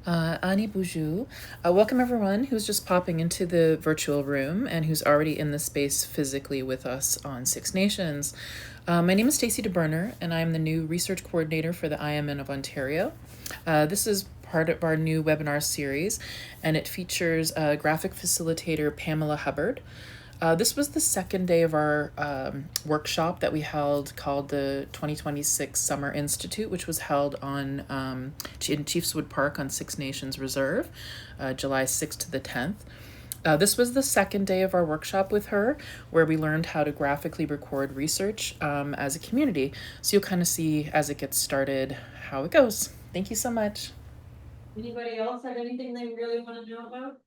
Ani Boujou. Welcome everyone who's just popping into the virtual room and who's already in the space physically with us on Six Nations. My name is Stacey DeBerner, and I'm the new research coordinator for the IMN of Ontario. This is part of our new webinar series, and it features graphic facilitator Pamela Hubbard. This was the second day of our workshop that we held called the 2026 Summer Institute, which was held on in Chiefswood Park on Six Nations Reserve, July 6th to the 10th. This was the second day of our workshop with her, where we learned how to graphically record research as a community. So you'll kind of see as it gets started how it goes. Thank you so much. Anybody else have anything they really want to know about?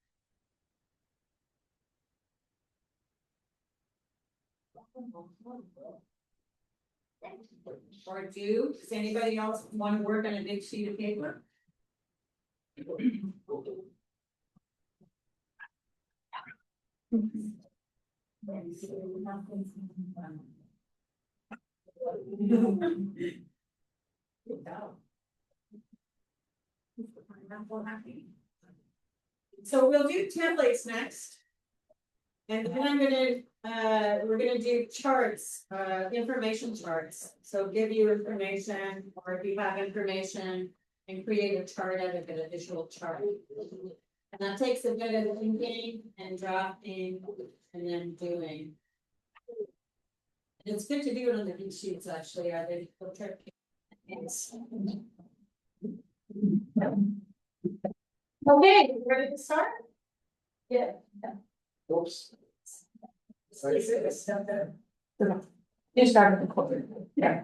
Or does anybody else want to work on a big sheet of paper? So we'll do templates next. And then we're gonna do charts, information charts. So give you information, or if you have information, and create a chart out of it, a visual chart. And that takes a bit of thinking and drafting and then doing. And it's good to do it on the big sheets, actually, are they? Yes. Okay, ready to start? Yeah. Oops. You started recording. Yeah.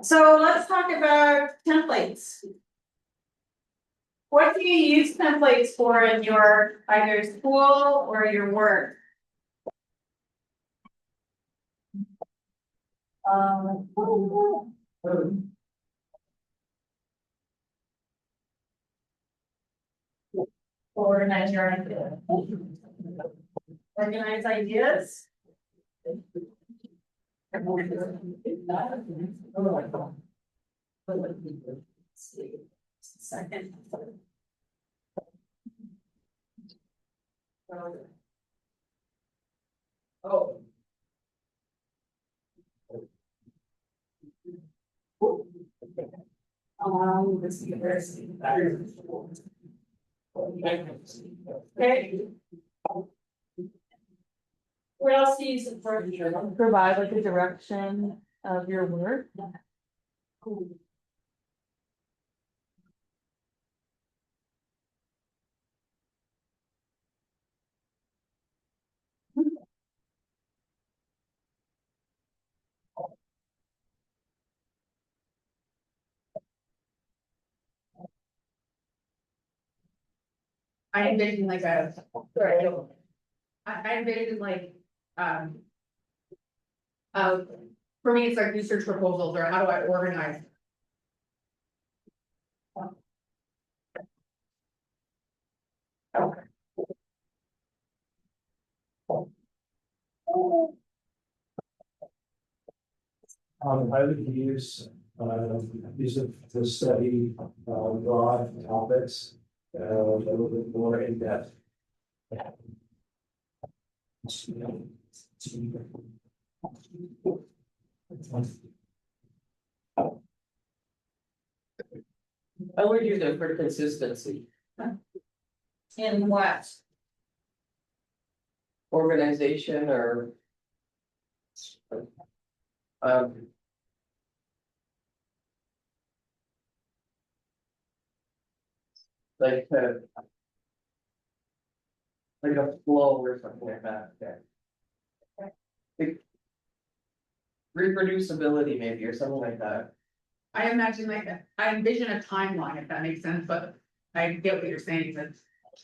So let's talk about templates. What do you use templates for in your either school or your work? Organize your ideas. Organize ideas. Second. Oh. This university. Okay. What else do you use it for? Provide like a direction of your work. I envision like a, I envision like, for me, it's like research proposals, or how do I organize? I would use it to study, broad topics, a little bit more in depth. I would use it for consistency, In what? organization or. Um. Like like a flow or something like that, yeah. Like reproducibility maybe, or something like that. I imagine like, I envision a timeline, if that makes sense, but I get what you're saying, that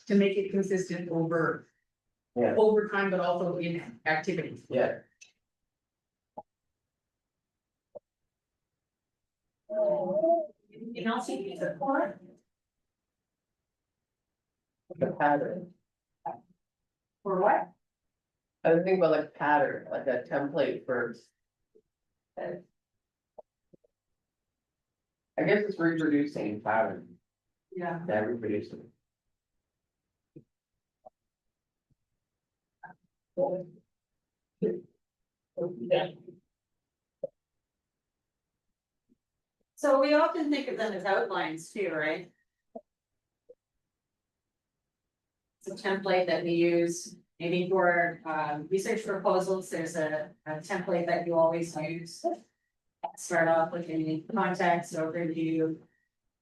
to make it consistent over. Yeah. Over time, but also in activities. Yeah, Anything else you use it for? like a pattern. For what? I was thinking about like pattern, like a template for. I guess it's reproducing pattern. Yeah. Everybody's. So we often think of them as outlines too, right? It's a template that we use, maybe for research proposals, there's a template that you always use. Start off with any context, overview,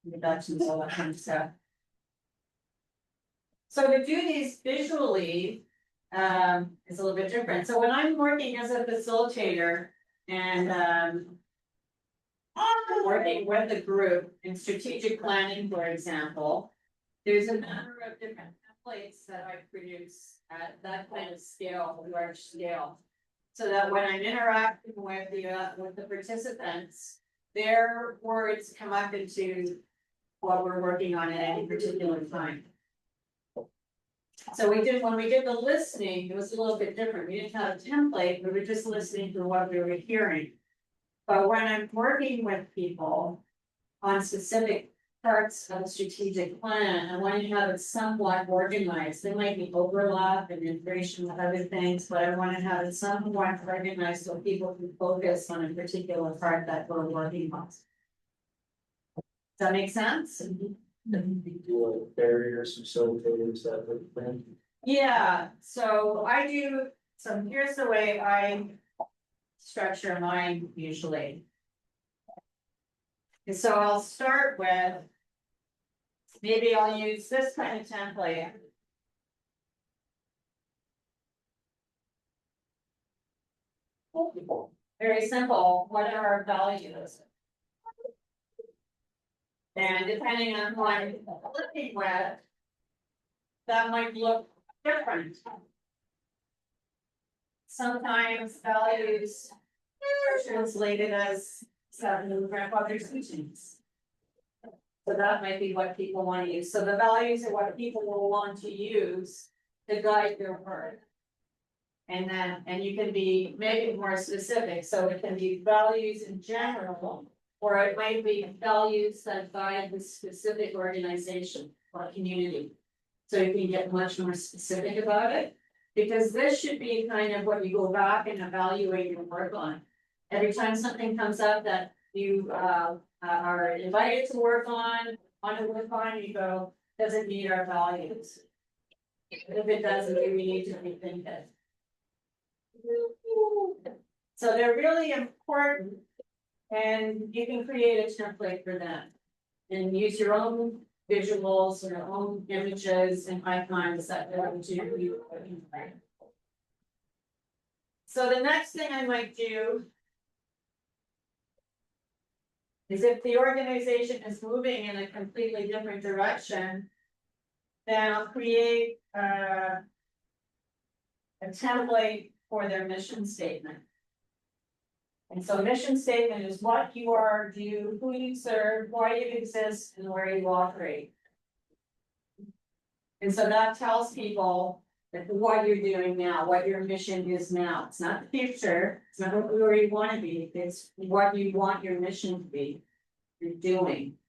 introductions, all that kind of stuff. So to do these visually, is a little bit different. So when I'm working as a facilitator and working with a group in strategic planning, for example, there's a number of different templates that I produce at that kind of scale, large scale. So that when I'm interacting with the participants, their words come up into what we're working on at any particular time. So when we did the listening, it was a little bit different. We didn't have a template, we were just listening to what we were hearing. But when I'm working with people on specific parts of a strategic plan, I want to have it somewhat organized. There might be overlap and integration with other things, but I want to have it somewhat organized so people can focus on a particular part that we're working on. Does that make sense? Do barriers, facilitators, that would thing. Yeah, so I do, so here's the way I structure mine usually. And so I'll start with, maybe I'll use this kind of template. Very simple, what are our values? And depending on who I'm looking with, that might look different. Sometimes values are translated as seven grandfather's teachings. So that might be what people want to use. So the values are what people will want to use to guide their work. And you can make it more specific. So it can be values in general, or it might be values that guide the specific organization or community. So you can get much more specific about it, because this should be kind of what you go back and evaluate your work on. Every time something comes up that you are invited to work on, you go, does it meet our values? If it doesn't, we need to rethink it. So they're really important, and you can create a template for them and use your own visuals, your own images and icons that they're going to be looking for. So the next thing I might do is, if the organization is moving in a completely different direction, then I'll create a template for their mission statement. And so mission statement is what you are, do, who you serve, why you exist, and where you operate. And so that tells people that what you're doing now, what your mission is now. It's not the future, it's not where you want to be, it's what you want your mission to be. You're doing.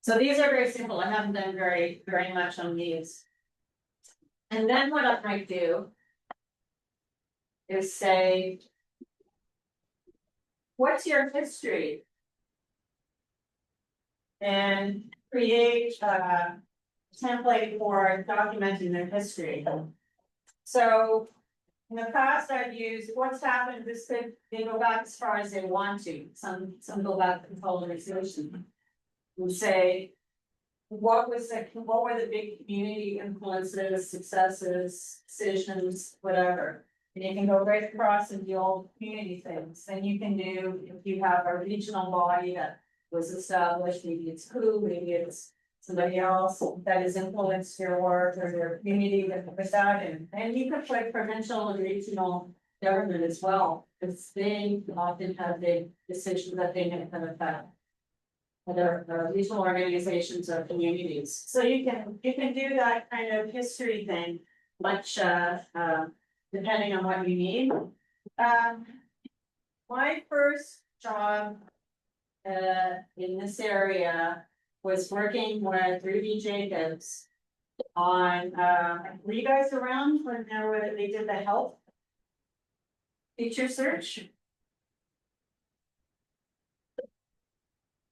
So these are very simple. I haven't done very much on these. And then what I might do is say, what's your history? And create a template for documenting their history. So in the past, I've used what's happened. They go back as far as they want to. Some go back to polarization. We say, what were the big community influences, successes, decisions, whatever. And you can go right across and do all community things. Then you can do, if you have a regional body that was established, maybe it's who, maybe it's somebody else that has influenced your work or your community that put that in. And you could put provincial and regional government as well, because they often have big decisions that they make that affect other regional organizations or communities. So you can do that kind of history thing, much depending on what you need. My first job in this area was working with Ruby Jacobs on, were you guys around when they did the health feature search?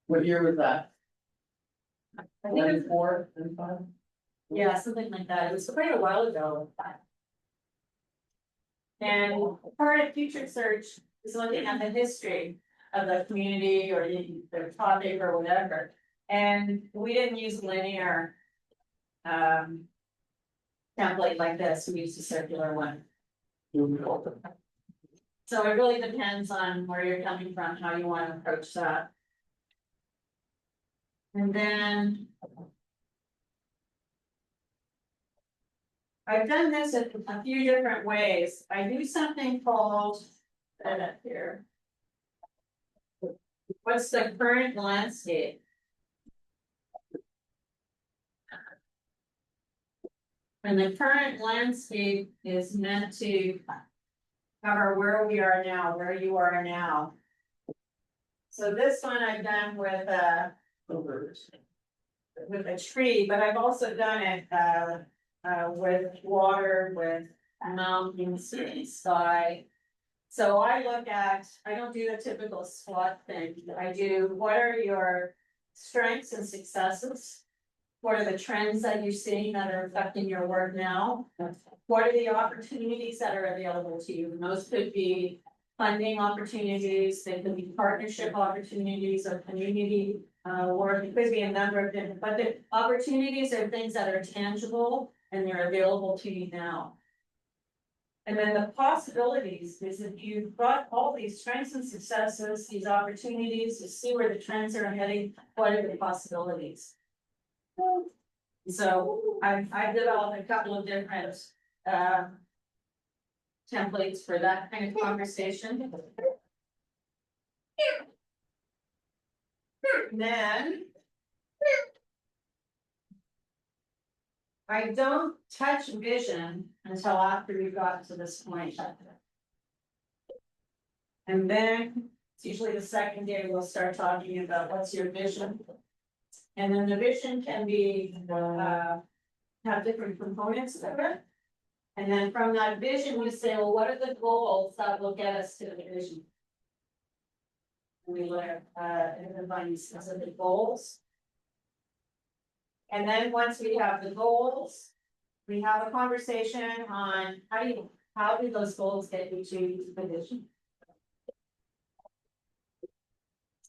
What year was that? I think it was, 4 and 5? yeah, something like that. It was quite a while ago. And current future search is looking at the history of the community or the topic or whatever. And we didn't use linear template like this, we used a circular one. So it really depends on where you're coming from, how you want to approach that. And then I've done this in a few different ways. I do something called, here. What's the current landscape? And the current landscape is meant to cover where we are now, where you are now. So this one I've done with a tree, but I've also done it with water, with mountains, sky. So I look at, I don't do the typical SWOT thing. I do, what are your strengths and successes? What are the trends that you're seeing that are affecting your work now? What are the opportunities that are available to you? And those could be funding opportunities, they could be partnership opportunities or community work. It could be a number of different, but the opportunities are things that are tangible and they're available to you now. And then the possibilities is if you've got all these strengths and successes, these opportunities, to see where the trends are heading, what are the possibilities? So I've developed a couple of different templates for that kind of conversation. Then I don't touch vision until after we've gotten to this point. And then it's usually the second day we'll start talking about what's your vision. And then the vision can be have different components of it. And then from that vision, we say, well, what are the goals that will get us to the vision? And we look at identifying specific goals. And then once we have the goals, we have a conversation on how do those goals get you to the vision?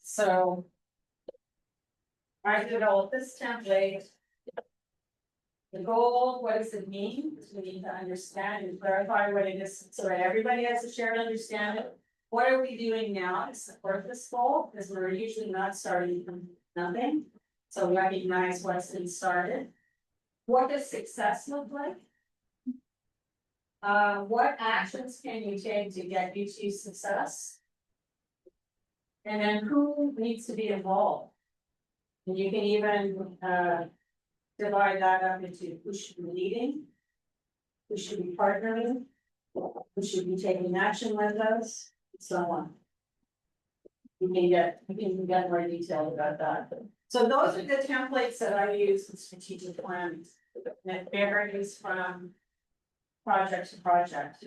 So I developed this template. The goal, what does it mean? We need to understand and clarify what it is so that everybody has a shared understanding. What are we doing now to support this goal? Because we're usually not starting from nothing. So recognize what's been started. What does success look like? What actions can you take to get you to success? And then who needs to be involved? And you can even divide that up into who should be leading, who should be partnering, who should be taking action with us, and so on. You can get more detailed about that. So those are the templates that I use in strategic planning. And it varies from project to project.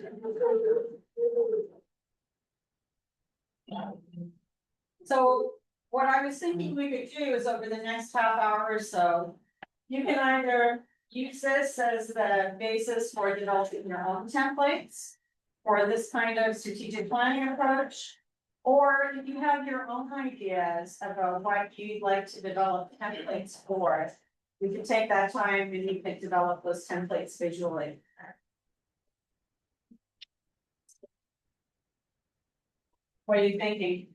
So what I was thinking we could do is over the next half hour or so, you can either use this as the basis for developing your own templates for this kind of strategic planning approach. Or if you have your own ideas about what you'd like to develop templates for, you can take that time and you can develop those templates visually. What are you thinking?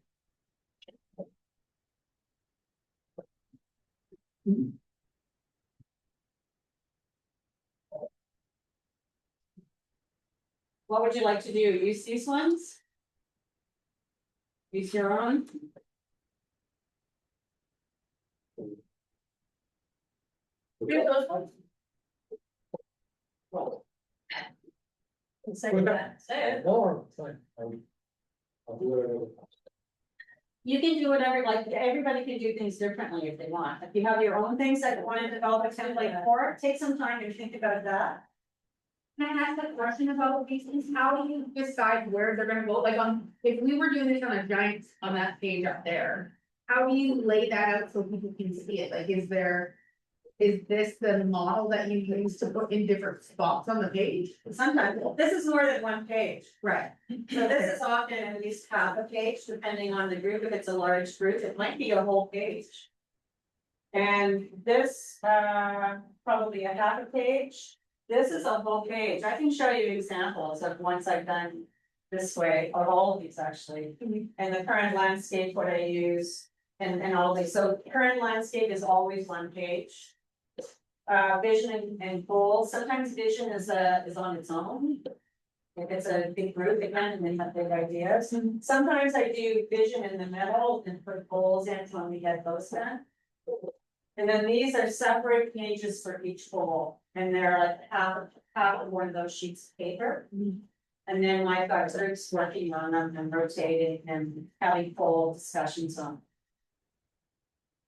What would you like to do? Use these ones? Use your own? Use those ones? Say that. Say it. No, it's fine. I'll do whatever. You can do whatever, like, everybody can do things differently if they want. If you have your own things that you want to develop a template for, take some time to think about that. Can I ask a question about these things? How do you decide where they're gonna go? Like if we were doing this on a giant, on that page up there. How do you lay that out so people can see it? Like, is this the model that you use to put in different spots on the page? Sometimes, this is more than one page. Right. So this is often at least half a page, depending on the group. If it's a large group, it might be a whole page. And this, probably a half a page. This is a whole page. I can show you examples of ones I've done this way, of all of these actually. And the current landscape, what I use, and all of these. So current landscape is always one page. Vision and goals. Sometimes vision is on its own. If it's a big group again, and they have big ideas. Sometimes I do vision in the middle and put goals in when we get those done. And then these are separate pages for each goal, and they're like half of one of those sheets of paper. And then I've got groups working on them and rotating and having full discussions on.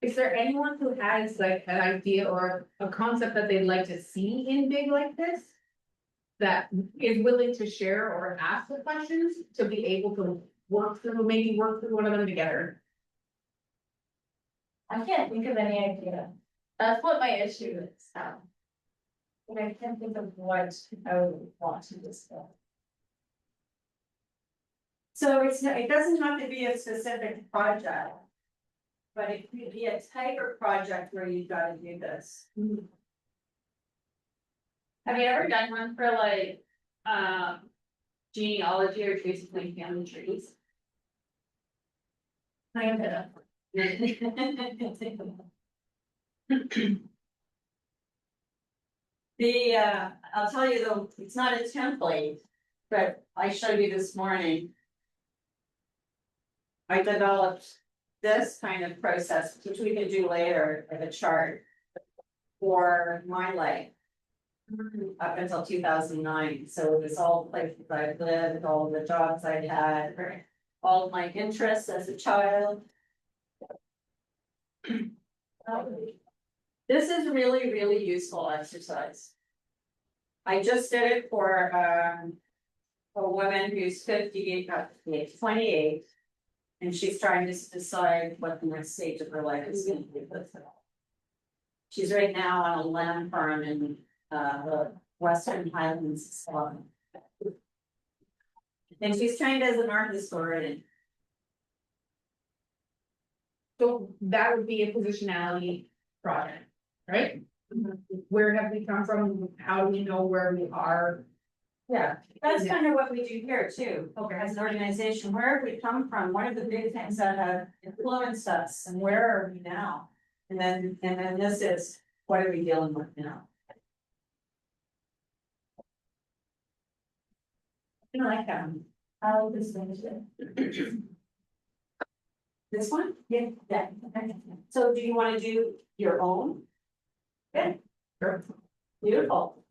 Is there anyone who has like an idea or a concept that they'd like to see in big like this? That is willing to share or ask the questions to be able to work through one of them together? I can't think of any idea. That's what my issue is, and I can't think of what I would want to discuss. So it doesn't have to be a specific project. But it could be a type of project where you've got to do this. Have you ever done one for like, genealogy or tracing family trees? Kind of. I'll tell you though, it's not a template, but I showed you this morning. I developed this kind of process, which we can do later, like a chart. For my life. Up until 2009, so it was all places I've lived, all the jobs I had, all of my interests as a child. This is really, really useful exercise. I just did it for a woman who's 28, and she's trying to decide what the next stage of her life is going to be. She's right now on a lamb farm in the Western Highlands of Scotland. And she's trained as an art historian. So that would be a positionality project, right? Where have we come from? How do we know where we are? Yeah, that's kind of what we do here too. Okay, as an organization, where have we come from? What are the big things that have influenced us, and where are we now? And then this is, what are we dealing with now? I like that one. I like this one too. This one? Yeah. So do you want to do your own? Okay. Sure. Beautiful.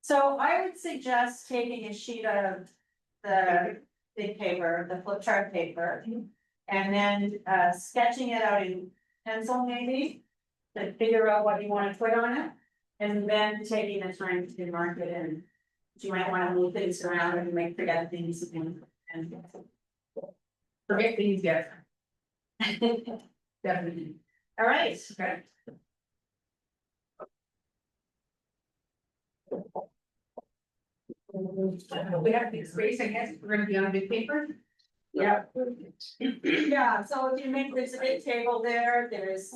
So I would suggest taking a sheet of the big paper, the flip chart paper, and then sketching it out in pencil maybe, to figure out what you want to put on it, and then taking the time to mark it in. You might want to move things around and you might forget things and Forget things, yes. Definitely. all right, okay. We have big space, I guess, we're gonna be on a big paper. Yeah. Yeah, so if you make, there's a big table there, there's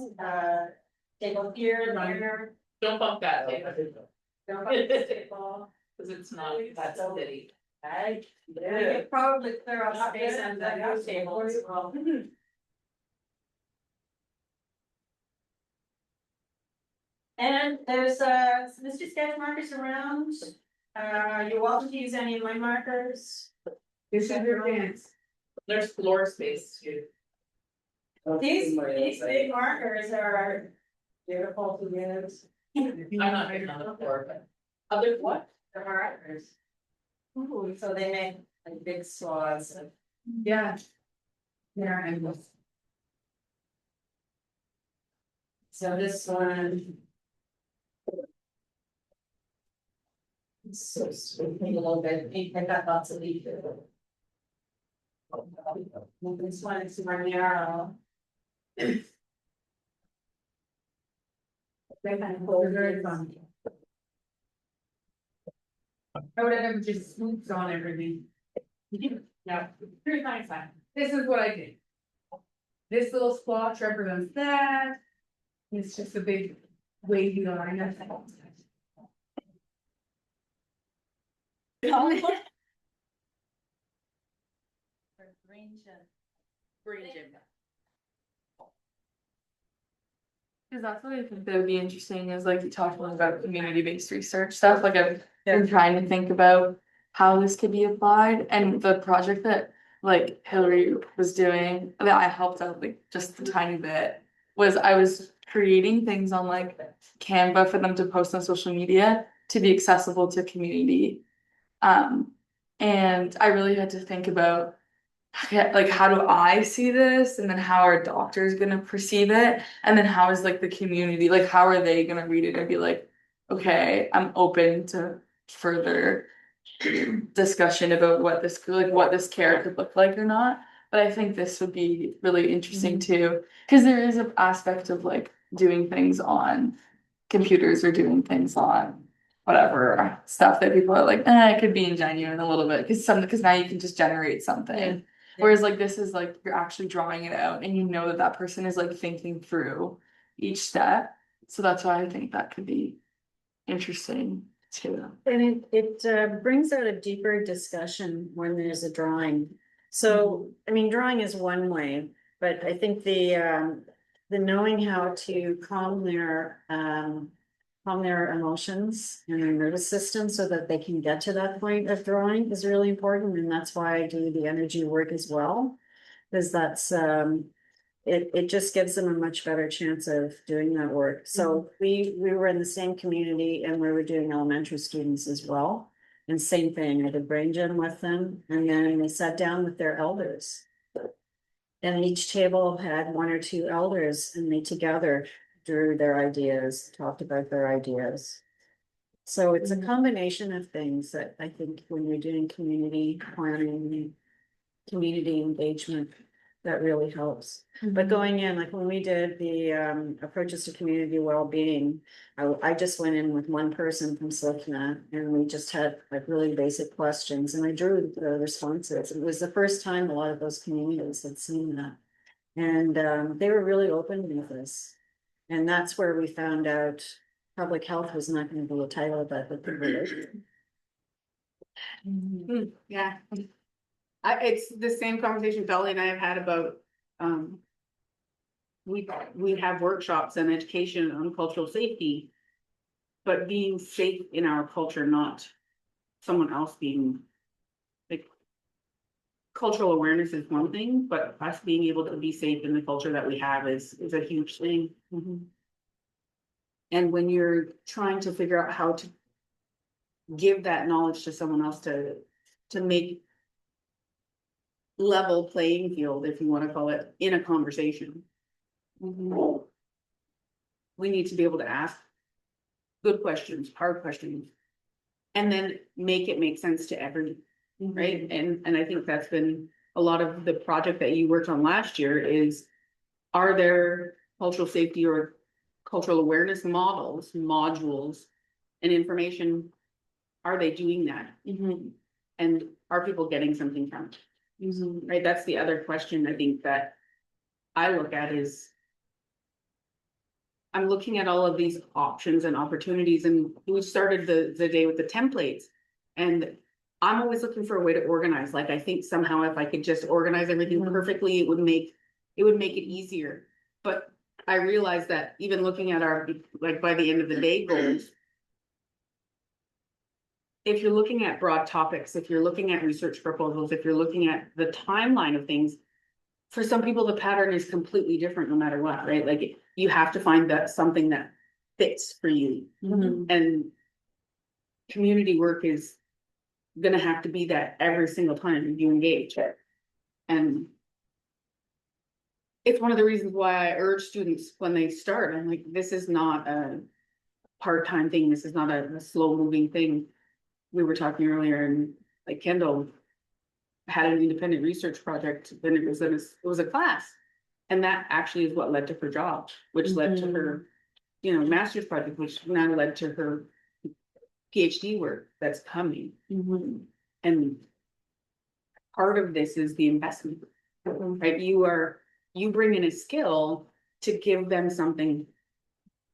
table here, there. Don't bump that table, Don't forget this table. because it's not that steady. Right. We could probably clear up space on the new table as well. And there's some Mr. Sketch markers around. You're welcome to use any of my markers. This is your dance. There's floor space too. These big markers are beautiful to use. I'm not getting on the floor, but other what? They're markers. Ooh, so they make like big swaths of. Yeah. Yeah, and So this one. So sweeping a little bit, I got lots of leaf. This one is more narrow. They kind of hold very fun. I would have just swoops on everything. Yeah, pretty nice sign. This is what I did. This little splotch represents that. It's just a big wavy line. That's all. Cause that's what I think that would be interesting is like you talked about community-based research stuff, like I've been trying to think about how this could be applied and the project that like Hillary was doing, that I helped out like just a tiny bit. Was I was creating things on like Canva for them to post on social media to be accessible to community. And I really had to think about like how do I see this and then how are doctors gonna perceive it and then how is like the community, like how are they gonna read it and be like, okay, I'm open to further discussion about what this care could look like or not. But I think this would be really interesting too, because there is an aspect of like doing things on computers or doing things on whatever stuff that people are like, it could be ingenuine a little bit because now you can just generate something. Whereas like this is like you're actually drawing it out and you know that that person is like thinking through each step. So that's why I think that could be interesting too. And it brings out a deeper discussion when there's a drawing. So, I mean, drawing is one way, but I think the knowing how to calm their emotions and their nervous system so that they can get to that point of drawing is really important. And that's why I do the energy work as well. Because that's it just gives them a much better chance of doing that work. So we were in the same community and we were doing elementary students as well. And same thing, I did brain gym with them and then they sat down with their elders. And each table had one or two elders and they together drew their ideas, talked about their ideas. So it's a combination of things that I think when you're doing community planning, community engagement, that really helps. But going in, like when we did the approaches to community well-being, I just went in with one person from SILCNA and we just had like really basic questions and I drew the responses. It was the first time a lot of those communities had seen that. And they were really open with us. And that's where we found out public health was not going to be a title that the people Yeah. It's the same conversation Belly and I have had about, we have workshops and education on cultural safety. But being safe in our culture, not someone else being. Like, cultural awareness is one thing, but us being able to be safe in the culture that we have is a huge thing. And when you're trying to figure out how to give that knowledge to someone else to make level playing field, if you want to call it, in a conversation. We need to be able to ask good questions, hard questions, and then make it make sense to everyone, right? And I think that's been a lot of the project that you worked on last year is, are there cultural safety or cultural awareness models, modules, and information? Are they doing that? And are people getting something from it? Right, that's the other question I think that I look at is, I'm looking at all of these options and opportunities, and we started the day with the templates. And I'm always looking for a way to organize. Like, I think somehow if I could just organize everything perfectly, it would make it easier. But I realized that even looking at our, like, by the end of the day goals, if you're looking at broad topics, if you're looking at research proposals, if you're looking at the timeline of things, for some people, the pattern is completely different no matter what, right? Like, you have to find that something that fits for you. And community work is gonna have to be that every single time you engage. And it's one of the reasons why I urge students when they start, I'm like, this is not a part-time thing, this is not a slow-moving thing. We were talking earlier, and like Kendall had an independent research project, then it was a class. And that actually is what led to her job, which led to her, master's project, which now led to her PhD work that's coming. And part of this is the investment, right? You bring in a skill to give them something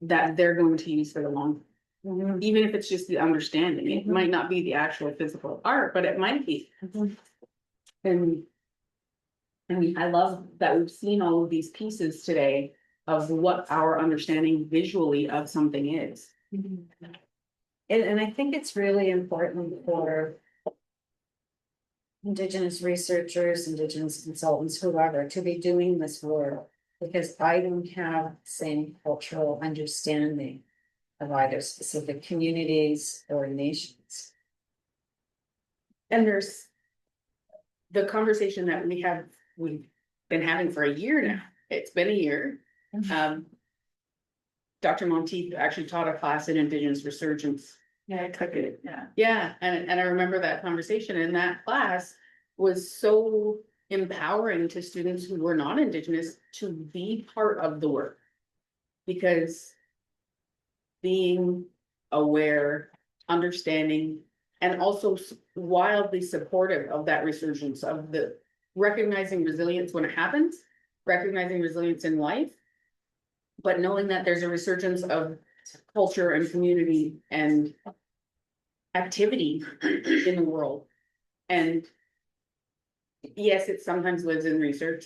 that they're going to use for the long, even if it's just the understanding. It might not be the actual physical art, but it might be. And I mean, I love that we've seen all of these pieces today of what our understanding visually of something is. And I think it's really important for Indigenous researchers, Indigenous consultants, whoever, to be doing this work, because I don't have the same cultural understanding of either specific communities or nations. And there's the conversation that we've been having for a year now. It's been a year. Dr. Monteith actually taught a class in Indigenous resurgence. Yeah, I took it, yeah. Yeah, and I remember that conversation, and that class was so empowering to students who were not Indigenous to be part of the work. Because being aware, understanding, and also wildly supportive of that resurgence, of the recognizing resilience when it happens, recognizing resilience in life, but knowing that there's a resurgence of culture and community and activity in the world. And yes, it sometimes lives in research,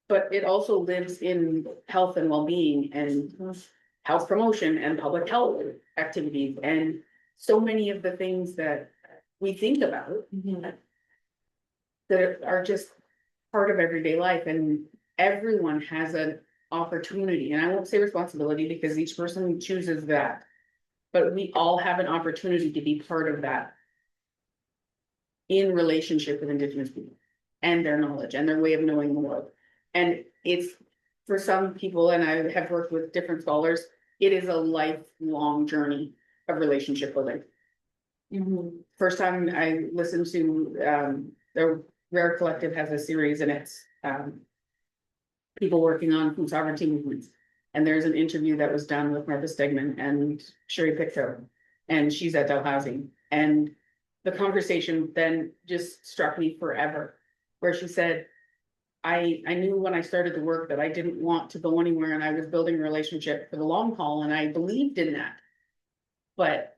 but it also lives in health and well-being and health promotion and public health activities and so many of the things that we think about that are just part of everyday life, and everyone has an opportunity, and I won't say responsibility because each person chooses that, but we all have an opportunity to be part of that in relationship with Indigenous people and their knowledge and their way of knowing the world. And it's, for some people, and I have worked with different scholars, it is a lifelong journey of relationship building. First time I listened to the Rare Collective has a series, and it's people working on food sovereignty movements. And there's an interview that was done with Martha Stegman and Sherry Pickthrow, and she's at Dalhousie. And the conversation then just struck me forever, where she said, I knew when I started the work that I didn't want to go anywhere, and I was building a relationship for the long haul, and I believed in that. But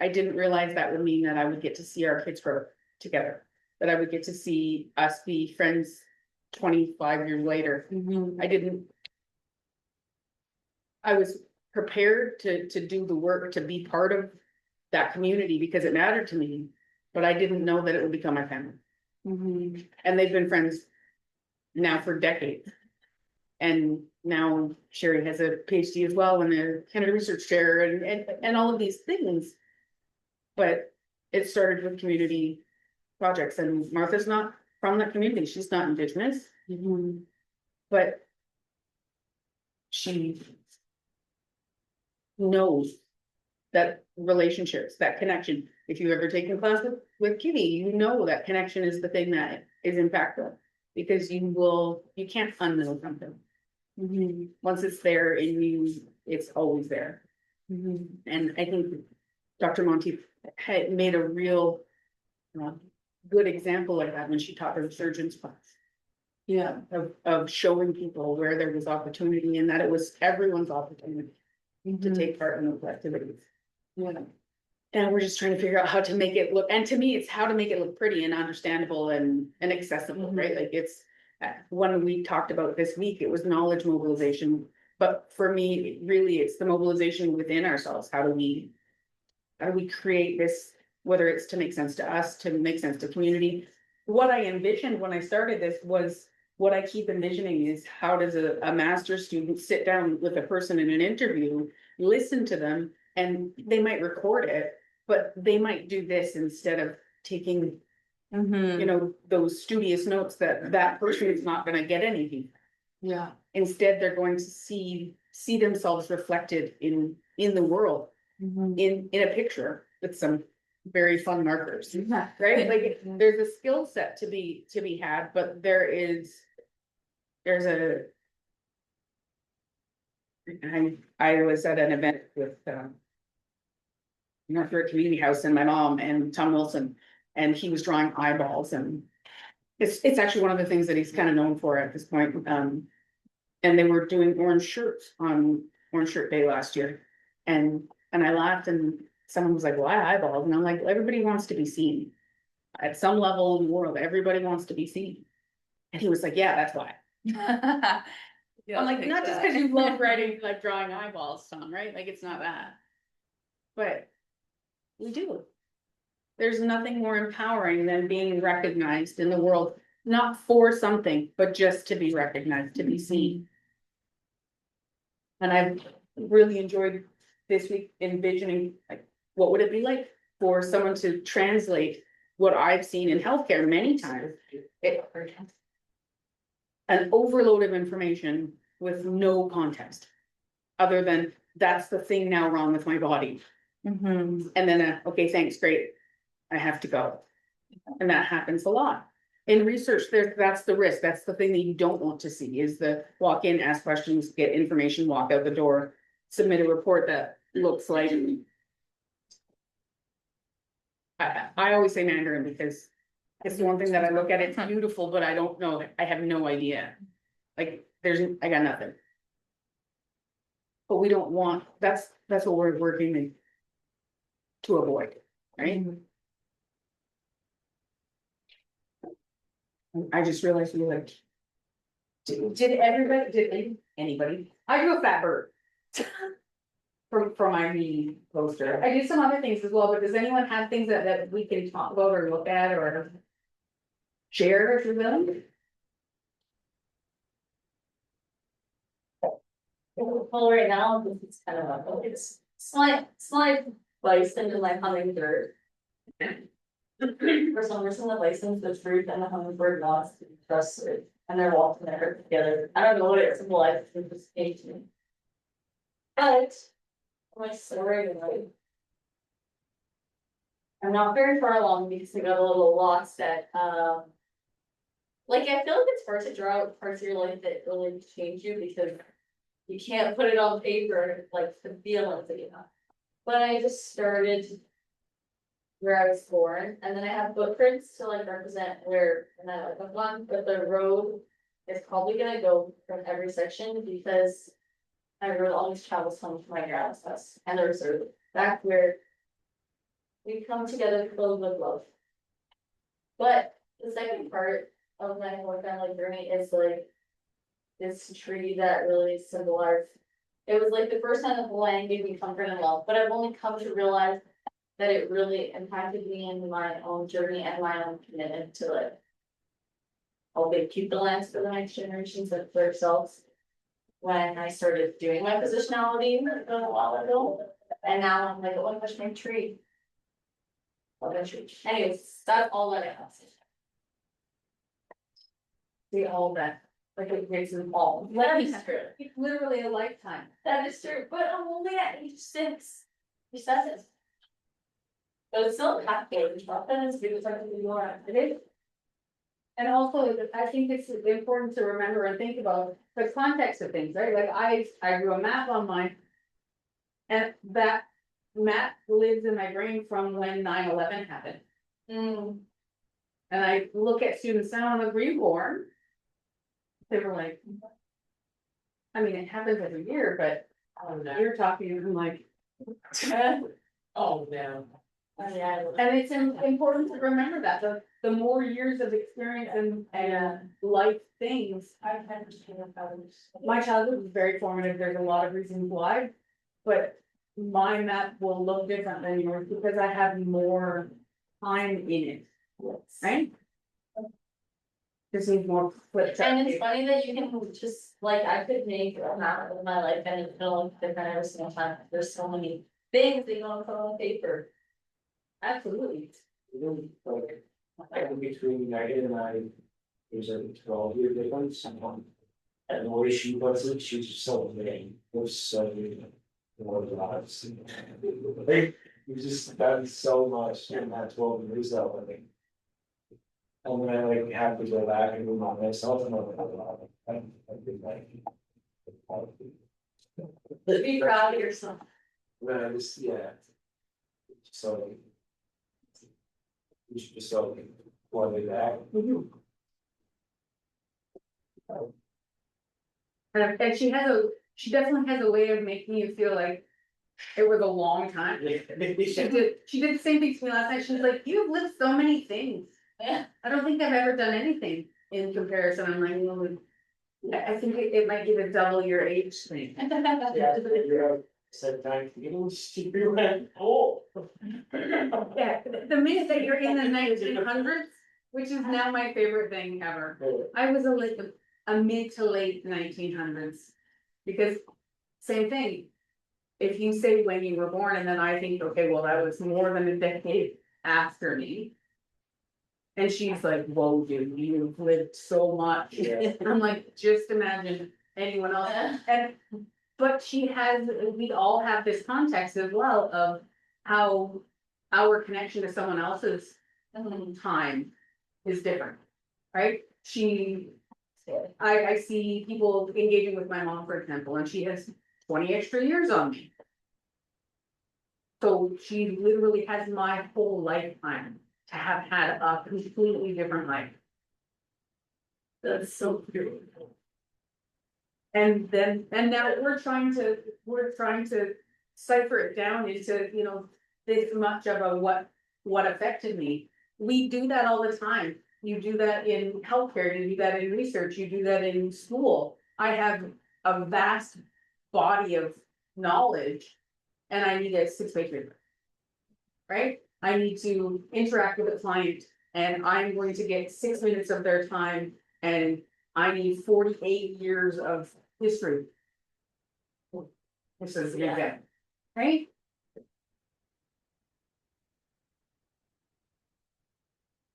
I didn't realize that would mean that I would get to see our kids grow together, that I would get to see us be friends 25 years later. I was prepared to do the work, to be part of that community because it mattered to me, but I didn't know that it would become my family. And they've been friends now for decades. And now Sherry has a PhD as well, and a Kennedy Research Chair, and all of these things. But it started with community projects, and Martha's not from that community. She's not Indigenous, but she knows that relationships, that connection. If you've ever taken class with Kitty, you know that connection is the thing that is impactful, because you can't unknow something. Once it's there in you, it's always there. And I think Dr. Monteith had made a real good example of that when she taught the resurgence class. Yeah, of showing people where there was opportunity, and that it was everyone's opportunity to take part in those activities. And we're just trying to figure out how to make it look, and to me, it's how to make it look pretty and understandable and accessible, right? Like, it's when we talked about this week, it was knowledge mobilization. But for me, really, it's the mobilization within ourselves. How do we create this, whether it's to make sense to us, to make sense to community? What I envisioned when I started this was what I keep envisioning is, how does a master's student sit down with a person in an interview, listen to them, and they might record it, but they might do this instead of taking, those studious notes that person is not going to get anything. Yeah. Instead, they're going to see themselves reflected in the world, in a picture with some very fun markers, right? Like, there's a skill set to be had, but there's I was at an event with for a community house and my mom and Tom Wilson, and he was drawing eyeballs, and it's actually one of the things that he's kind of known for at this point. And they were doing orange shirts on Orange Shirt Day last year. And I laughed, and someone was like, why eyeballs? And I'm like, everybody wants to be seen. At some level in the world, everybody wants to be seen. And he was like, yeah, that's why. I'm like, not just because you love writing, like drawing eyeballs, Tom, right? Like, it's not that. But we do. There's nothing more empowering than being recognized in the world, not for something, but just to be recognized, to be seen. And I've really enjoyed this week envisioning, like, what would it be like for someone to translate what I've seen in healthcare many times? An overload of information with no context, other than that's the thing now wrong with my body. And then, okay, thanks, great, I have to go. And that happens a lot. In research, that's the risk. That's the thing that you don't want to see, is the walk in, ask questions, get information, walk out the door, submit a report that looks like. I always say Mandarin because it's the one thing that I look at, it's beautiful, but I don't know, I have no idea. Like, I got nothing. But we don't want, that's what we're working to avoid, right? I just realized we like. Did anybody? I do a fat bird. From my meeting poster. I do some other things as well, but does anyone have things that we can talk about or look at or share if you're willing? Well, right now, this is kind of a, it's slight bison and like hummingbird. For some reason, the bison, the fruit and the hummingbird wants to be trusted, and they're walking there together. I don't know what it symbolizes, it just came to me. But, my story tonight. I'm not very far along because I got a little lost at, like, I feel like it's hard to draw out parts of your life that really change you because you can't put it on paper, like the feelings that you have. But I just started where I was born, and then I have footprints to like represent where, and I like one, but the road is probably gonna go from every section because my road always travels home to my grandma's house, and there's sort of back where we come together filled with love. But the second part of my whole family journey is like this tree that really symbolized. It was like the first time that the land gave me comfort and love, but I've only come to realize that it really impacted me in my own journey and my own commitment to like help keep the lands for the next generations and for ourselves. When I started doing my positionality a while ago, and now I'm like, oh my gosh, my tree. Love that tree. Anyways, that's all that I have to say. See all that, like it makes them all. That is true. It's literally a lifetime. That is true, but I'm only at age 6. He says it. But it's still happy, that is because I can do more activity. And also, I think it's important to remember and think about the context of things, right? Like I drew a map on mine. And that map lives in my brain from when 9/11 happened. And I look at students now, I'm like, were you born? They were like, I mean, it happens every year, but you're talking, I'm like, Oh, no. and it's important to remember that the more years of experience and life things. I've had others. My childhood was very formative, there's a lot of reasons why, but my map will look different than yours because I have more time in it, right? Just needs more flip chart. And it's funny that you can just, like, I could make a map of my life and it'll look different every single time. There's so many things that you want to put on paper. Absolutely. Between United and I, there's a 12-year difference. And the way she puts it, she's just so vain, it was so good. More lives. We just done so much in that 12 years though, I think. And then I like have to go back and move on myself and I've been like. Be proud of yourself. But I just, yeah. So. We should just go one way back. And she definitely has a way of making you feel like it was a long time. She did the same thing to me last night. She was like, you've lived so many things. Yeah. I don't think I've ever done anything in comparison. I'm like, well, I think it might be the double your age thing. Yeah, you're said time to get a stupid man. Oh. Yeah, the minute that you're in the 1900s, which is now my favorite thing ever. I was a mid to late 1900s. Because same thing. If you say when you were born and then I think, okay, well, that was more than a decade after me. And she's like, whoa, dude, you've lived so much. Yeah. I'm like, just imagine anyone else. And, but we all have this context as well of how our connection to someone else's time is different, right? I see people engaging with my mom, for example, and she has 20 extra years on me. So she literally has my whole lifetime to have had a completely different life. That's so beautiful. And now we're trying to cipher it down into, you know, this much of a what affected me. We do that all the time. You do that in healthcare, you do that in research, you do that in school. I have a vast body of knowledge and I need a 6-page paper. Right? I need to interact with a client and I'm going to get 6 minutes of their time and I need 48 years of history. This is the example, right?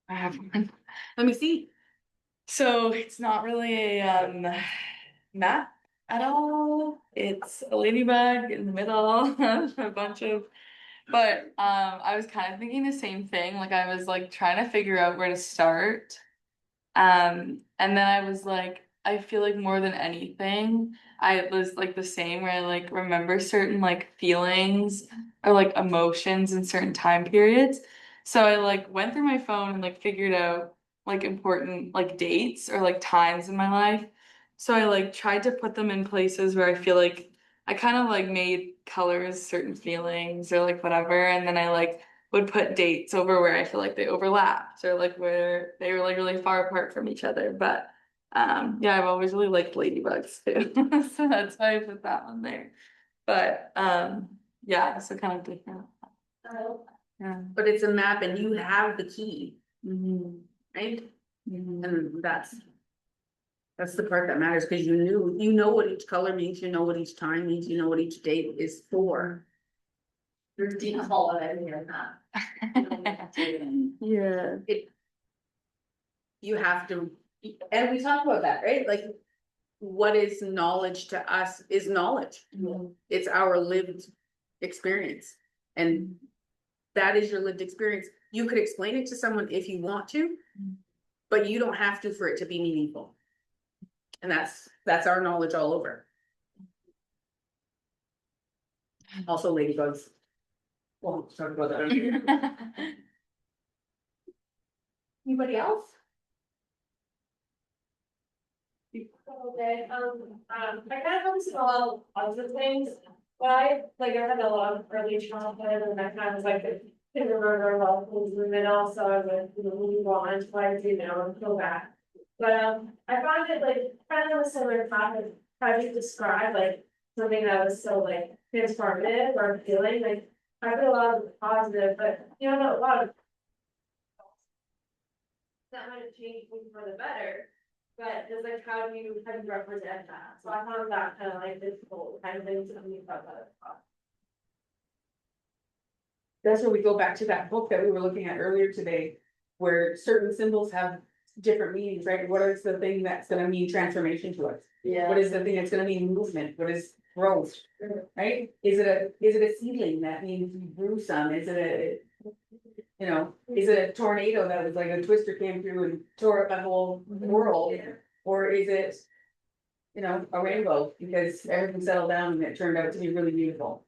I have one. Let me see. So it's not really a map at all. It's a ladybug in the middle of a bunch of, but I was kind of thinking the same thing. Like I was like trying to figure out where to start. And then I was like, I feel like more than anything, I was like the same where I like remember certain like feelings or like emotions in certain time periods. So I like went through my phone and like figured out like important like dates or like times in my life. So I like tried to put them in places where I feel like I kind of like made colors certain feelings or like whatever. And then I like would put dates over where I feel like they overlapped or like where they were like really far apart from each other. But yeah, I've always really liked ladybugs too. So that's why I put that one there. But yeah, so kind of different. Yeah. But it's a map and you have the key, Mm-hmm. right? Mm-hmm. And that's the part that matters because you know what each color means, you know what each time means, you know what each date is for. There's default of it in your map. Yeah. You have to, and we talk about that, right? Like, what is knowledge to us is knowledge. Mhm. It's our lived experience. And that is your lived experience. You could explain it to someone if you want to, but you don't have to for it to be meaningful. And that's our knowledge all over. Also ladybugs. Well, let's talk about that. Anybody else? Okay, I kind of focus on a lot of positive things, but I had a lot of early childhood and I kind of was like a kindergartner, well, was in the middle, so I was like, move on to what I do now and go back. But, I found it like kind of a similar topic, how do you describe like something that was so like transformative or feeling, like, I feel a lot of positive, but you know, a lot of that might have changed me for the better. But it's like, how do you represent that? So I found that kind of like difficult kind of thing to me about that. That's where we go back to that book that we were looking at earlier today, where certain symbols have different meanings, right? What is the thing that's gonna mean transformation to us? Yeah. What is the thing that's gonna mean movement? What is growth? Right? Is it a seedling that means you grew some? Is it a, you know, is it a tornado that was like a twister came through and tore up the whole world? Or is it, you know, a rainbow because everything settled down and it turned out to be really beautiful?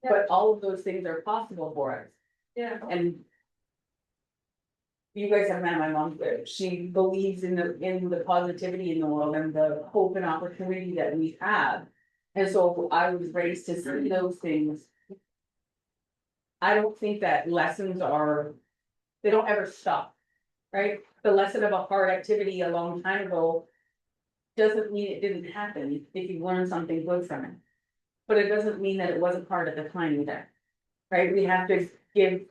But all of those things are possible for us. Yeah. And you guys have met my mom, she believes in the positivity in the world and the hope and opportunity that we have. And so I was raised to see those things. I don't think that lessons are, they don't ever stop, right? The lesson of a hard activity a long time ago doesn't mean it didn't happen if you learn something good from it. But it doesn't mean that it wasn't hard at the time either, right? We have to give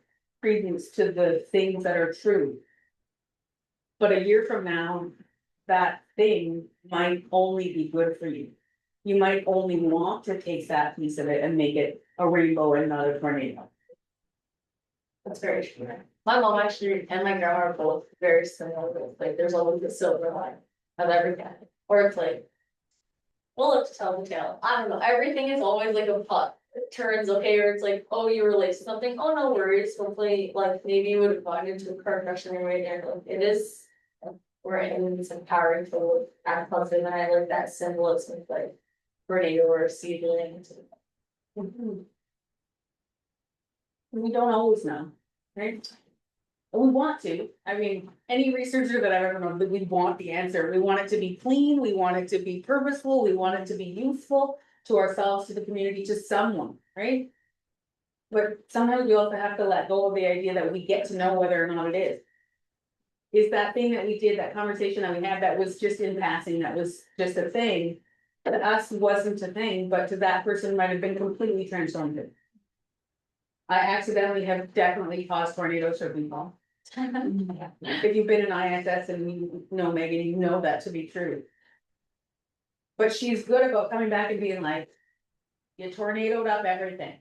credence to the things that are true. But a year from now, that thing might only be good for you. You might only want to take that piece of it and make it a rainbow and not a tornado. That's very true. My mom actually and my grandma are both very similar, like there's always a silver line of everything, or it's like. We'll have to tell the tale, I don't know, everything is always like a plot, it turns okay, or it's like, oh, you were late to something, oh, no worries, hopefully, like, maybe you would have gone into a car crash on your way there, like, it is. Right, and it's empowering to look at positive, and I like that symbolism, like, tornado or seedling. We don't always know, right? We want to, I mean, any researcher that I've ever known, that we want the answer, we want it to be clean, we want it to be purposeful, we want it to be useful. To ourselves, to the community, to someone, right? But sometimes we also have to let go of the idea that we get to know whether or not it is. Is that thing that we did, that conversation that we had, that was just in passing, that was just a thing. To us wasn't a thing, but to that person might have been completely transformative. I accidentally have definitely caused tornadoes for people. If you've been in ISS and you know Megan, you know that to be true. But she's good about coming back and being like, you tornadoed up everything.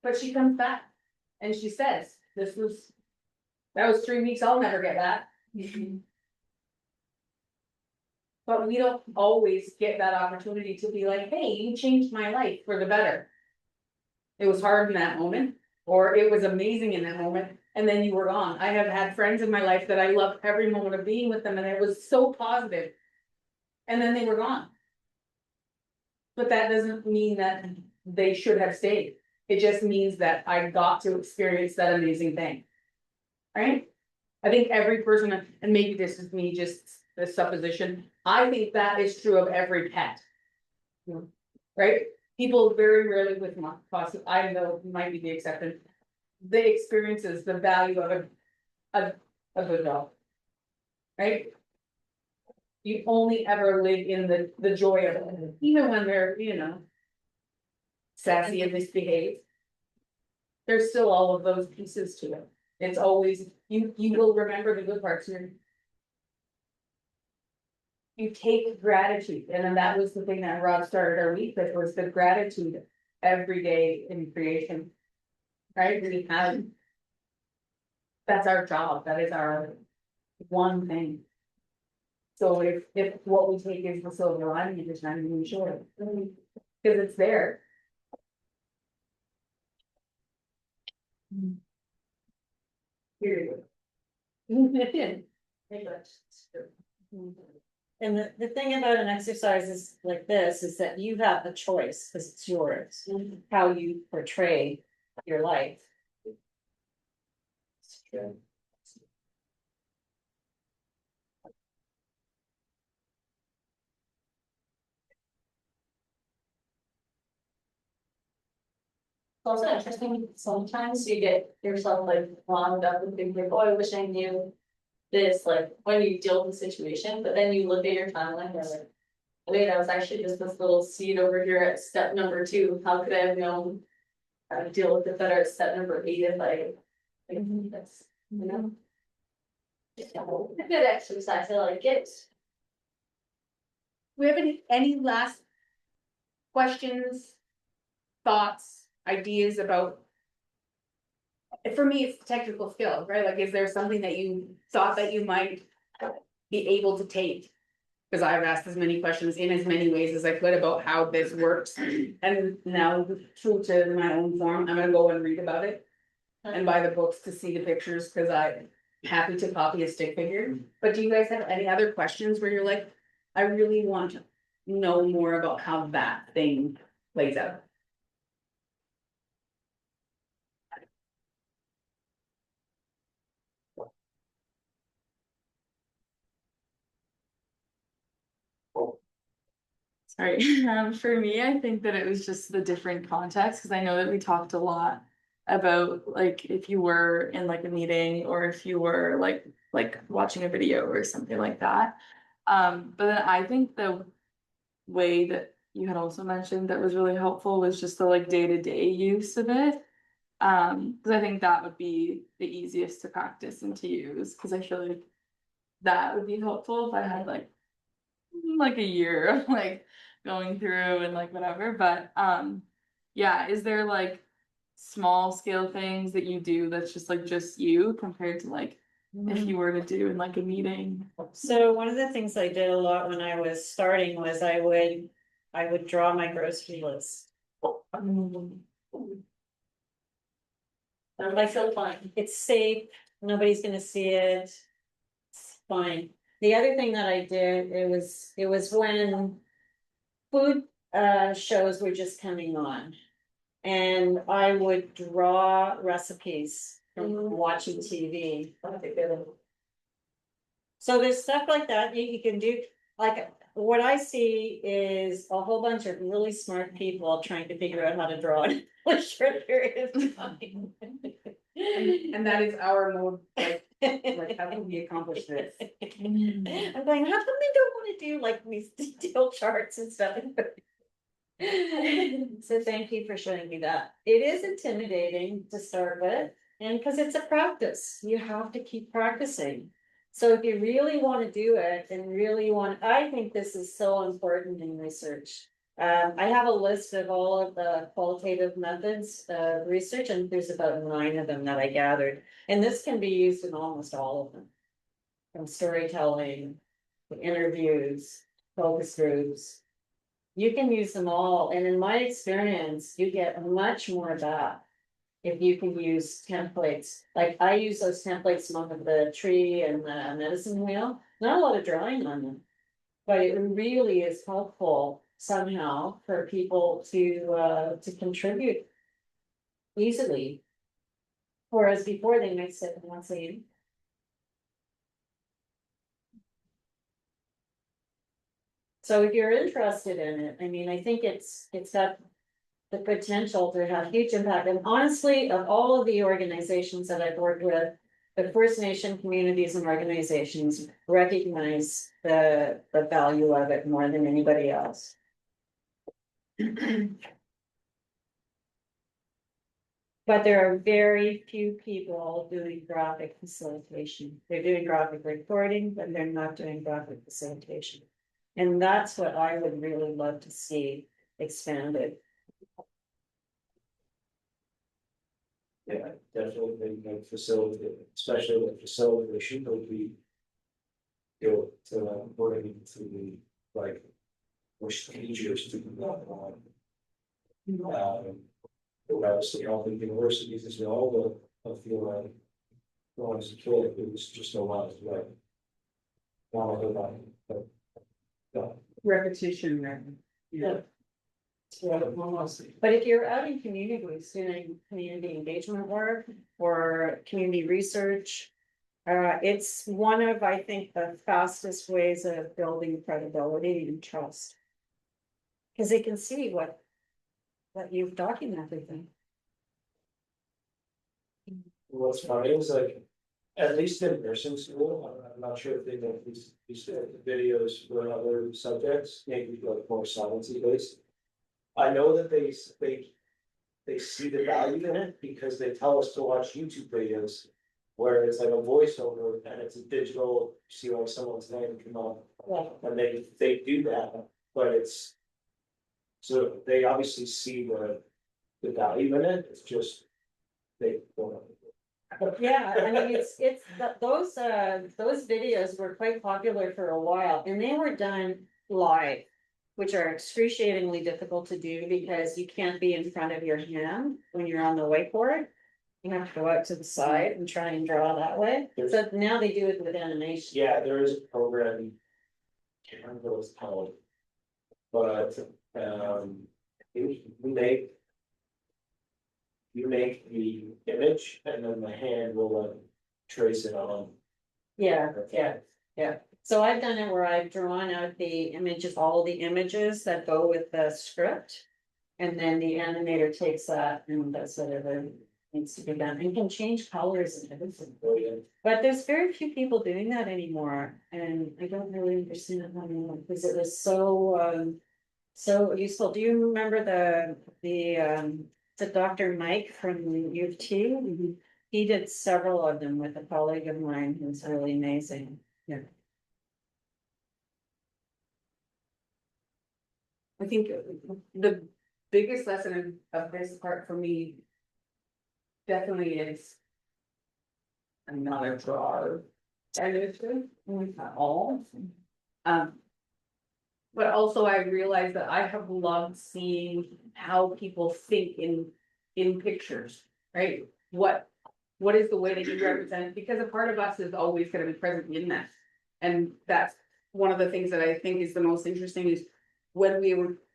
But she comes back and she says, that was 3 weeks, I'll never get that. But we don't always get that opportunity to be like, hey, you changed my life for the better. It was hard in that moment, or it was amazing in that moment, and then you were gone. I have had friends in my life that I loved every moment of being with them, and it was so positive. And then they were gone. But that doesn't mean that they should have stayed. It just means that I got to experience that amazing thing. Right? I think every person, and maybe this is me just a supposition, I think that is true of every pet. Right? People very rarely with foster, I know might be the exception. They experiences the value of a good dog. Right? You only ever live in the joy of it, even when they're, you know, sassy and misbehaved. There's still all of those pieces to it. It's always, you will remember the good parts here. You take gratitude, and then that was the thing that Rob started our week with, was the gratitude every day in creation. Right, we have. That's our job, that is our one thing. So if what we take is the silver lining, you just not even sure, because it's there. Period. And the thing about an exercise is like this, is that you have a choice, because it's yours, how you portray your life. It's also interesting, sometimes you get yourself like wound up and think like, oh, I wish I knew this, like when you deal with the situation, but then you look at your timeline and you're like, wait, I was actually just this little seed over here at step number 2, how could I have known how to deal with it better at step number 8 if I, like, that's, you know. A good exercise, I like it. We have any last questions, thoughts, ideas about for me, it's technical skill, right? Like, is there something that you thought that you might be able to take? Cause I've asked as many questions in as many ways as I could about how this works, and now true to my own form, I'm gonna go and read about it. And buy the books to see the pictures, cause I'm happy to copy a stick figure, but do you guys have any other questions where you're like, I really want to know more about how that thing plays out? Sorry, for me, I think that it was just the different context, because I know that we talked a lot about like if you were in like a meeting or if you were like watching a video or something like that. But then I think the way that you had also mentioned that was really helpful was just the like day-to-day use of it. Because I think that would be the easiest to practice and to use, because I feel like that would be helpful if I had like a year of like going through and like whatever. But yeah, is there like small scale things that you do that's just like just you compared to like if you were to do in like a meeting? So one of the things I did a lot when I was starting was I would draw my grocery list. I feel fine. It's safe. Nobody's gonna see it. It's fine. The other thing that I did, it was when food shows were just coming on. And I would draw recipes from watching TV. So there's stuff like that you can do. Like what I see is a whole bunch of really smart people trying to figure out how to draw in a short period of time. And that is our mode, like how can we accomplish this? I'm going, how come they don't want to do like these detailed charts and stuff? So thank you for showing me that. It is intimidating to start with, and because it's a practice, you have to keep practicing. So if you really want to do it and really want, I think this is so important in research. I have a list of all of the qualitative methods of research, and there's about 9 of them that I gathered. And this can be used in almost all of them. From storytelling, to interviews, focus groups. You can use them all, and in my experience, you get much more back if you can use templates. Like I use those templates along with the tree and the medicine wheel. Not a lot of drawing on them, but it really is helpful somehow for people to contribute easily. Whereas before they might sit and not say. So if you're interested in it, I mean, I think it's got the potential to have huge impact. And honestly, of all of the organizations that I've worked with, the First Nation communities and organizations recognize the value of it more than anybody else. But there are very few people doing graphic facilitation. They're doing graphic recording, but they're not doing graphic facilitation. And that's what I would really love to see expanded. Yeah, definitely think like facility, especially with facilitation, would be. Go to putting into the like push teachers to do that. Obviously, all the universities as well, but I feel like when I was a kid, it was just a lot of like. Not a lot, but. Repetition, right? Yeah. But if you're out in communities doing community engagement work or community research, it's one of, I think, the fastest ways of building credibility and trust. Because they can see what you've documented them. What's funny is like, at least in nursing school, I'm not sure if they make these videos for other subjects, maybe like more sciencey based. I know that they see the value in it because they tell us to watch YouTube videos where it's like a voiceover and it's a digital, see like someone's name come up. Yeah. And they do that, but it's. So they obviously see the value in it, it's just. They don't. Yeah, I mean, those videos were quite popular for a while, and they were done live. Which are excruciatingly difficult to do because you can't be in front of your hand when you're on the whiteboard. You have to go out to the side and try and draw that way, so now they do it with animation. Yeah, there is a program. Can't remember what it's called. But, you make. You make the image and then the hand will trace it on. Yeah, yeah. So I've done it where I've drawn out the images, all the images that go with the script. And then the animator takes that and does whatever needs to be done and can change colors and everything. But there's very few people doing that anymore, and I don't really understand how many, because it was so useful. Do you remember the Dr. Mike from U of T? He did several of them with a colleague of mine who's really amazing. Yeah. I think the biggest lesson of this part for me definitely is I'm not a drawer. Editor, at all. But also I realize that I have loved seeing how people think in pictures, right? What is the way that you represent, because a part of us is always gonna be present in that. And that's one of the things that I think is the most interesting is when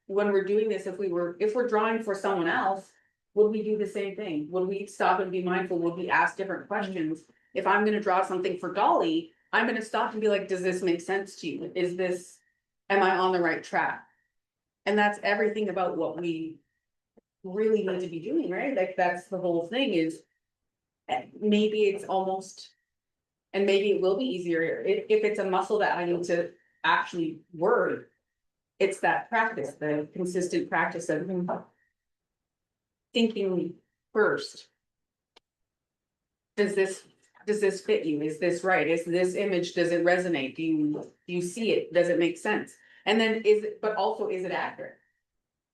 we're doing this, if we're drawing for someone else, would we do the same thing? Would we stop and be mindful? Would we ask different questions? If I'm gonna draw something for Dolly, I'm gonna stop and be like, does this make sense to you? Am I on the right track? And that's everything about what we really need to be doing, right? Like, that's the whole thing is. Maybe it's almost, and maybe it will be easier, if it's a muscle that I need to actually work. It's that practice, the consistent practice of thinking first. Does this fit you? Is this right? Is this image, does it resonate? Do you see it? Does it make sense? And then but also, is it accurate?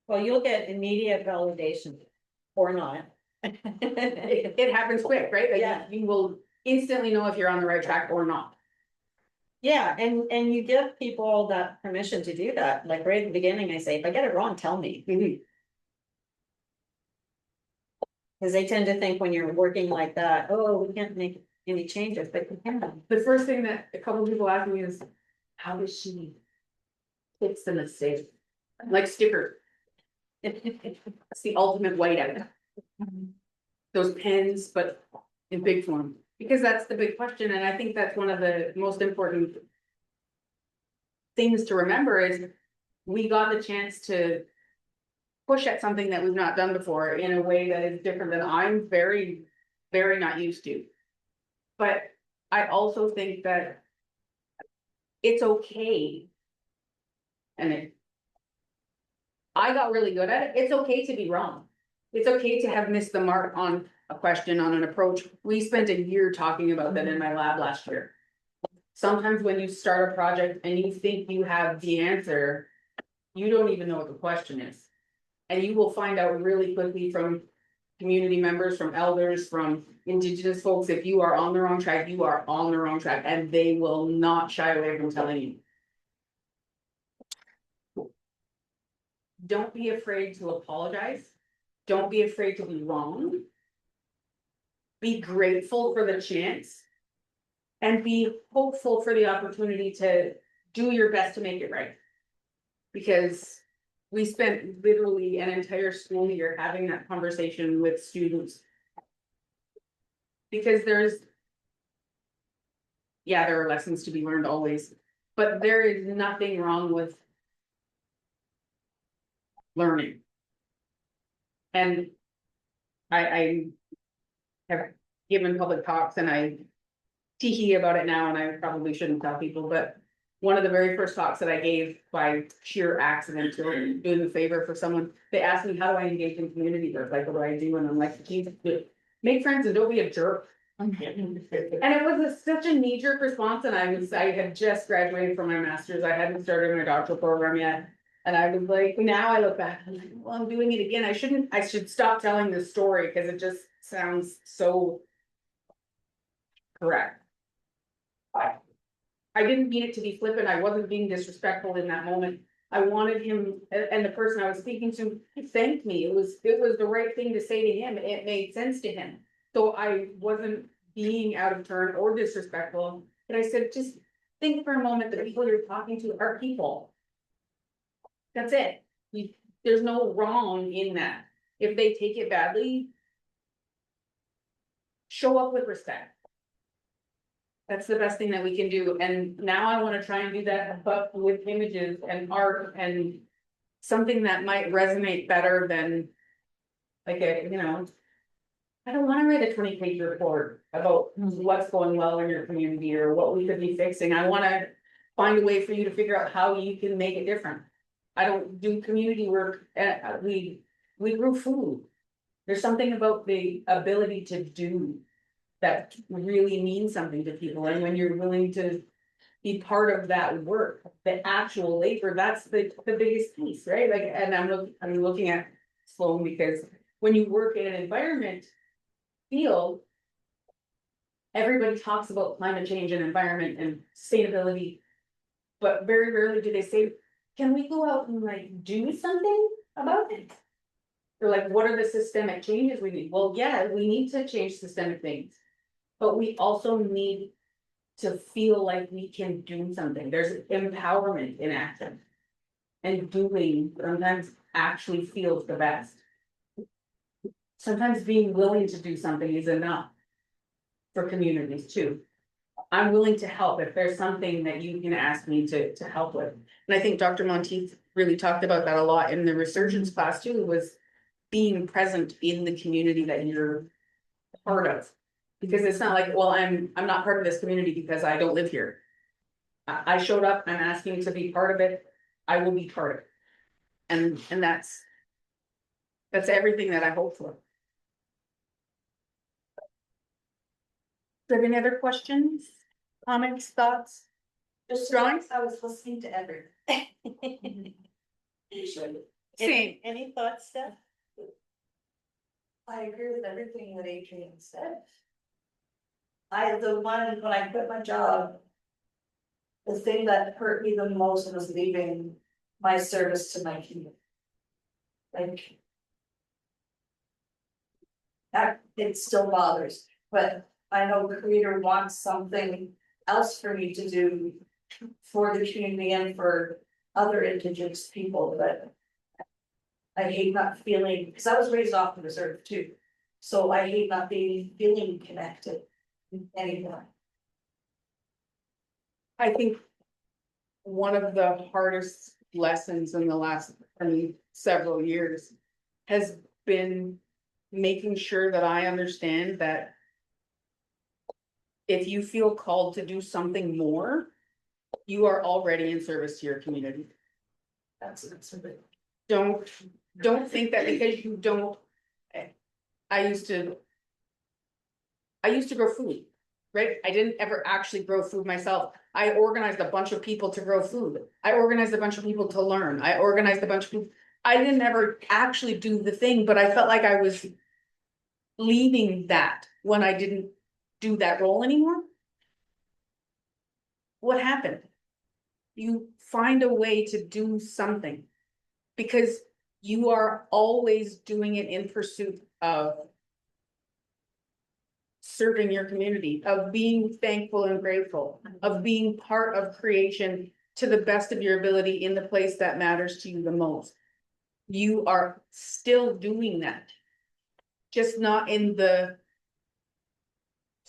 Well, you'll get immediate validation or not. It happens quick, right? Like, Yeah. you will instantly know if you're on the right track or not. Yeah, and you give people that permission to do that, like right at the beginning, I say, if I get it wrong, tell me. Cause they tend to think when you're working like that, oh, we can't make any changes, but you can. The first thing that a couple of people ask me is, how does she fix the mistake? Like sticker. It's the ultimate whiteout. Those pens, but in big form, because that's the big question, and I think that's one of the most important things to remember is we got the chance to push at something that we've not done before in a way that is different than I'm very, very not used to. But I also think that it's okay. And I got really good at it. It's okay to be wrong. It's okay to have missed the mark on a question, on an approach. We spent a year talking about that in my lab last year. Sometimes when you start a project and you think you have the answer, you don't even know what the question is. And you will find out really quickly from community members, from elders, from Indigenous folks, if you are on the wrong track, you are on the wrong track, and they will not shy away from telling you. Don't be afraid to apologize. Don't be afraid to be wrong. Be grateful for the chance. And be hopeful for the opportunity to do your best to make it right. Because we spent literally an entire school year having that conversation with students. Because there are lessons to be learned always, but there is nothing wrong with learning. And I have given public talks and I tee about it now, and I probably shouldn't tell people, but one of the very first talks that I gave by sheer accident, doing a favor for someone, they asked me, how do I engage in community work? Like, what do I do? And I'm like, make friends and don't be a jerk. And it was such a knee-jerk response, and I had just graduated from my master's, I hadn't started my doctoral program yet. And I was like, now I look back, I'm like, well, I'm doing it again. I should stop telling this story because it just sounds so correct. I didn't mean it to be flippant, I wasn't being disrespectful in that moment. I wanted him, and the person I was speaking to thanked me, it was the right thing to say to him, it made sense to him. So I wasn't being out of turn or disrespectful, but I said, just think for a moment, the people you're talking to are people. That's it, there's no wrong in that, if they take it badly. Show up with respect. That's the best thing that we can do, and now I wanna try and do that, but with images and art and something that might resonate better than like a, you know. I don't wanna write a 20-page report about what's going well in your community or what we could be fixing. I wanna find a way for you to figure out how you can make it different. I don't do community work, we grew food. There's something about the ability to do that really means something to people, and when you're willing to be part of that work, the actual labor, that's the biggest piece, right? Like, and I'm looking at Sloan because when you work in an environment field, everybody talks about climate change and environment and sustainability, but very rarely do they say, can we go out and like do something about it? Or like, what are the systemic changes we need? Well, yeah, we need to change systemic things. But we also need to feel like we can do something. There's empowerment in action. And doing sometimes actually feels the best. Sometimes being willing to do something is enough for communities too. I'm willing to help if there's something that you can ask me to help with. And I think Dr. Monteith really talked about that a lot in the resurgence class too, was being present in the community that you're part of. Because it's not like, well, I'm not part of this community because I don't live here. I showed up, I'm asking to be part of it, I will be part of it. And that's everything that I hope for. Do you have any other questions, comments, thoughts? Just drawings? I was listening to everything. Same. Any thoughts, Steph? I agree with everything that Adrian said. When I quit my job, the thing that hurt me the most was leaving my service to my community. Like, that, it still bothers, but I know the Creator wants something else for me to do for the community and for other Indigenous people, but I hate not feeling, because I was raised off the reserve too, so I hate not feeling connected anymore. I think one of the hardest lessons in the last, several years has been making sure that I understand that if you feel called to do something more, you are already in service to your community. That's a bit. Don't think that because you don't. I used to grow food, right? I didn't ever actually grow food myself. I organized a bunch of people to grow food. I organized a bunch of people to learn. I organized a bunch of people. I didn't ever actually do the thing, but I felt like I was leaving that when I didn't do that role anymore. What happened? You find a way to do something because you are always doing it in pursuit of serving your community, of being thankful and grateful, of being part of creation to the best of your ability in the place that matters to you the most. You are still doing that, just not in the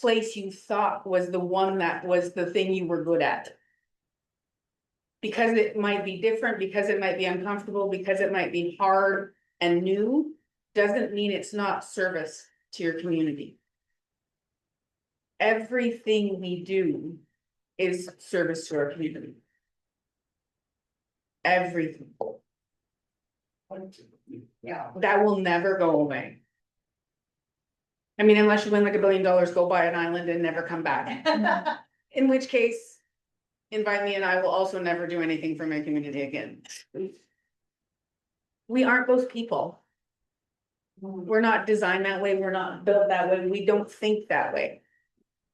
place you thought was the one that was the thing you were good at. Because it might be different, because it might be uncomfortable, because it might be hard and new, doesn't mean it's not service to your community. Everything we do is service to our community. Everything. Yeah. That will never go away. I mean, unless you win like $1 billion, go buy an island and never come back. In which case, invite me and I will also never do anything for my community again. We aren't those people. We're not designed that way. We're not built that way. We don't think that way.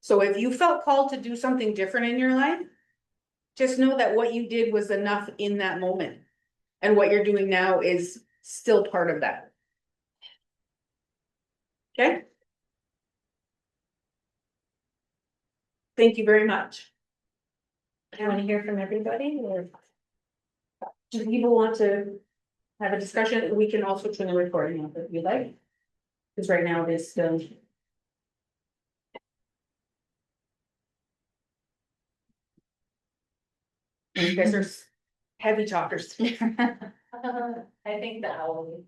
So if you felt called to do something different in your life, just know that what you did was enough in that moment. And what you're doing now is still part of that. Okay? Thank you very much. Do you want to hear from everybody or? Do people want to have a discussion? We can also turn the recording off if you like. Because right now it is still. You guys are heavy talkers. I think the owl.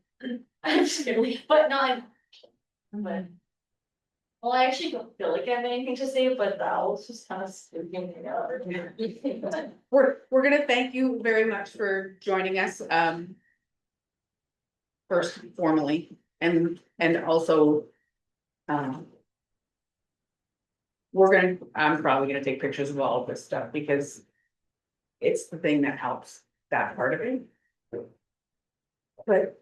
I'm just kidding, but not. But. Well, I actually don't feel like I have anything to say, but the owl's just kind of spooking me out. We're gonna thank you very much for joining us, first formally, and also, I'm probably gonna take pictures of all of this stuff, because it's the thing that helps that part of it. But